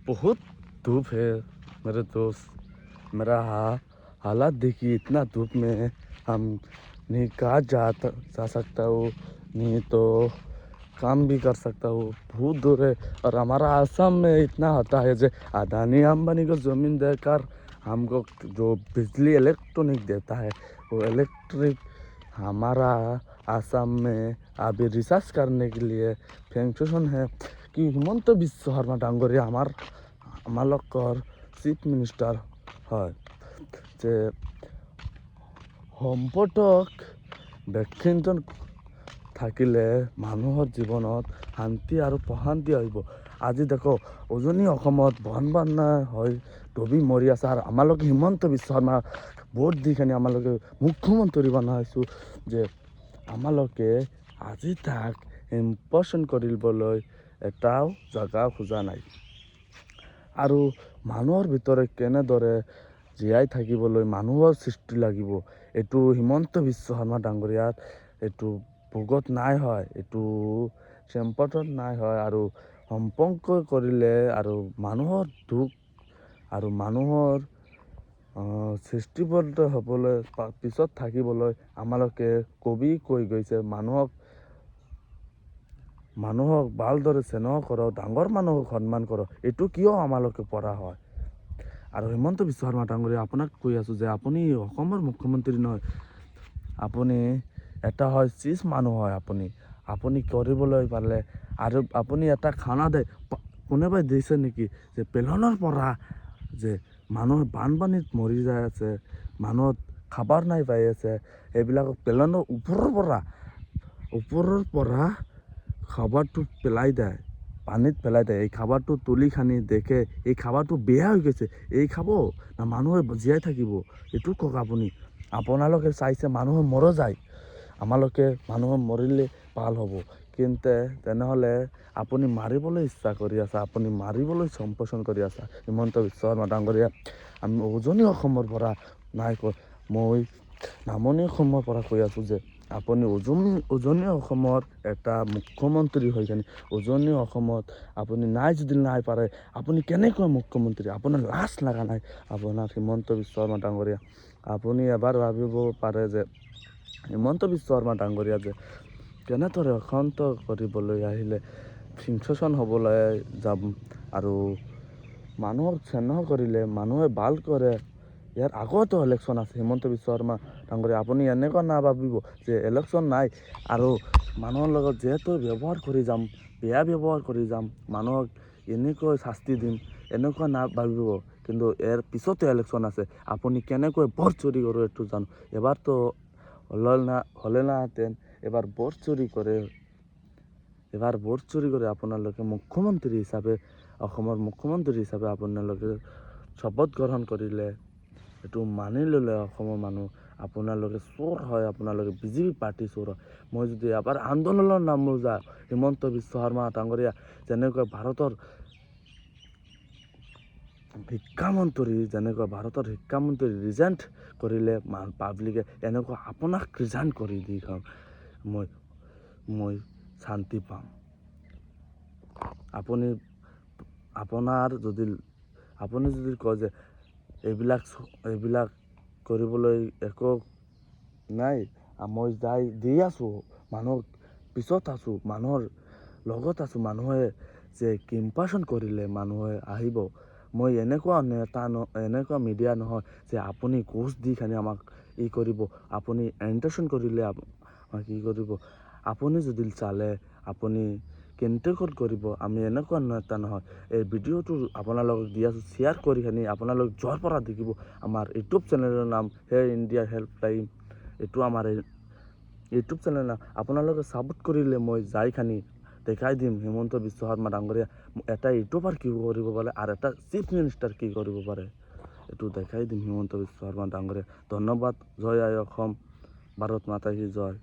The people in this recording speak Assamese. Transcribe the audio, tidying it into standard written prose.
बहुत धूप है मेरे दोस्त। मेरा हालात देखिए, इतना धूप में हम नहीं कहाँ जा सकता हूँ, नहीं तो काम भी कर सकता हूँ। बहुत दूर है और हमारा आसाम में इतना होता है जो अदानी अंबानी को ज़मीन देकर हमको जो बिजली इलेक्ट्रॉनिक देता है, वो इलेक्ट्रिक हमारा आसाम में अभी रिसर्च करने के लिए फैंक्शन है कि हिमंत बिश्व शर्मा डांगरिया আমালোকৰ চিফ মিনিষ্টাৰ হয় যে সম্পদক ব্যক্তিজন থাকিলে মানুহৰ জীৱনত শান্তি আৰু প্ৰশান্তি আহিব। আজি দেখো উজনি অসমত বন বান্ধা হৈ ডুবি মৰি আছে আৰু আমালোকে হিমন্ত বিশ্ব শৰ্মা ভোট দি কিনে আমালোকে মুখ্যমন্ত্ৰী বনাইছোঁ যে আমালোকে আজি তাক ইম্পৰ্টেশ্যন কৰিবলৈ এটাও জেগা খোজা নাই। আৰু মানুহৰ ভিতৰত কেনেদৰে জীয়াই থাকিবলৈ মানুহৰ সৃষ্টি লাগিব, এইটো হিমন্ত বিশ্ব শৰ্মা ডাঙৰীয়াত এইটো ভোগত নাই হয়, এইটো চেম্পটত নাই হয়। আৰু সম্পৰ্ক কৰিলে আৰু মানুহৰ দুখ আৰু মানুহৰ সৃষ্টিবদ্ধ হ'বলৈ পিছত থাকিবলৈ আমালোকে কবি কৈ গৈছে মানুহক ভালদৰে চেনেহ কৰক, ডাঙৰ মানুহক সন্মান কৰক। এইটো কিয় আমালোকে পৰা হয়? আৰু হিমন্ত বিশ্ব শৰ্মা ডাঙৰীয়া আপোনাক কৈ আছোঁ যে আপুনি অসমৰ মুখ্যমন্ত্ৰী নহয়, আপুনি এটা হয় চিজ মানুহ হয়। আপুনি কৰিবলৈ পাৰিলে আৰু আপুনি এটা খানা দে, কোনোবাই দিছে নেকি যে পেলনৰ পৰা যে মানুহ বানপানীত মৰি যায় আছে, মানুহত খাবৰ নাই পাই আছে, এইবিলাকক পেলনৰ ওপৰৰ পৰা খাবাৰটো পেলাই দেয়, পানীত পেলাই দেয়। এই খাবাৰটো তুলি খানি দেখে এই খাবাৰটো বেয়া হৈ গৈছে, এই খাব না মানুহে জীয়াই থাকিব? এইটো কওক আপুনি। আপোনালোকে চাইছে মানুহে মৰি যায়, আমালোকে মানুহে মৰিলে ভাল হ'ব, কিন্তু তেনেহ'লে আপুনি মাৰিবলৈ ইচ্ছা কৰি আছে, আপুনি মাৰিবলৈ সম্পোষণ কৰি আছে হিমন্ত বিশ্ব শৰ্মা ডাঙৰীয়া। আমি উজনি অসমৰ পৰা নাই কৈ, মই নামনি অসমৰ পৰা কৈ আছোঁ যে আপুনি উজনি অসমৰ এটা মুখ্যমন্ত্ৰী হৈ কিনে উজনি অসমত আপুনি যদি নাই পাৰে, আপুনি কেনেকৈ মুখ্যমন্ত্ৰী? আপোনাৰ লাজ লগা নাই? আপোনাৰ হিমন্ত বিশ্ব শৰ্মা ডাঙৰীয়া, আপুনি এবাৰ ভাবিব পাৰে যে হিমন্ত বিশ্ব শৰ্মা ডাঙৰীয়া যে কেনেদৰে অশান্ত কৰিবলৈ আহিলে ফিংচন হ'বলৈ যাম আৰু মানুহক চেনেহ কৰিলে মানুহে ভাল কৰে। ইয়াৰ আগতো ইলেকশ্যন আছে। হিমন্ত বিশ্ব শৰ্মা ডাঙৰীয়া, আপুনি এনেকুৱা নাভাবিব যে ইলেকশ্যন নাই আৰু মানুহৰ লগত যিহেতু ব্যৱহাৰ কৰি যাম, বেয়া ব্যৱহাৰ কৰি যাম, মানুহক এনেকৈ শাস্তি দিম, এনেকুৱা নাভাবিব। কিন্তু ইয়াৰ পিছতো ইলেকশ্যন আছে, আপুনি কেনেকৈ ভোট চুৰি কৰে এইটো জানো। এবাৰতো হ'লে নাহেঁতেন, এবাৰ ভোট চুৰি কৰে আপোনালোকে মুখ্যমন্ত্ৰী হিচাপে, অসমৰ মুখ্যমন্ত্ৰী হিচাপে আপোনালোকে শপত গ্ৰহণ কৰিলে, এইটো মানি ল'লে অসমৰ মানুহ আপোনালোকে চোৰ হয়, আপোনালোকে বিজেপি পাৰ্টি চোৰ হয়। মই যদি এবাৰ আন্দোলনৰ নাম যা হিমন্ত বিশ্ব শৰ্মা ডাঙৰীয়া যেনেকৈ ভাৰতৰ শিক্ষামন্ত্ৰী ৰিজাইন কৰিলে পাব্লিকে, এনেকুৱা আপোনাক ৰিজাইন কৰি দি মই শান্তি পাম। আপুনি যদি কয় যে এইবিলাক কৰিবলৈ একো নাই, মই দি আছোঁ, মানুহৰ পিছত আছোঁ, মানুহৰ লগত আছোঁ, মানুহে যে কম্পেশ্যন কৰিলে মানুহে আহিব। মই এনেকুৱা মিডিয়া নহয় যে আপুনি ঘোষ দি খানি আমাক কৰিব, আপুনি এণ্টাৰটেইন কৰিলে আমাক কৰিব। আপুনি যদি চালে আপুনি কেন্দ্ৰকত কৰিব, আমি এনেকুৱা নেতা নহয়। এই ভিডিঅ'টো আপোনালোকক দি আছোঁ, শ্বেয়াৰ কৰি কিনি আপোনালোক যোৱাৰ পৰা দেখিব। আমাৰ ইউটিউব চেনেলৰ নাম হে ইণ্ডিয়া হেল্পলাইন, এইটো আমাৰ ইউটিউব চেনেল নাম। আপোনালোকে ছাপোৰ্ট কৰিলে মই যাই খানি দেখাই দিম হিমন্ত বিশ্ব শৰ্মা ডাঙৰীয়া এটা ইউটিউবাৰ কি কৰিব পাৰে আৰু এটা চিফ মিনিষ্টাৰ কি কৰিব পাৰে, এইটো দেখাই দিম হিমন্ত বিশ্ব শৰ্মা ডাঙৰীয়া। ধন্যবাদ। জয় আই অসম, ভাৰত মাতা কি জয়।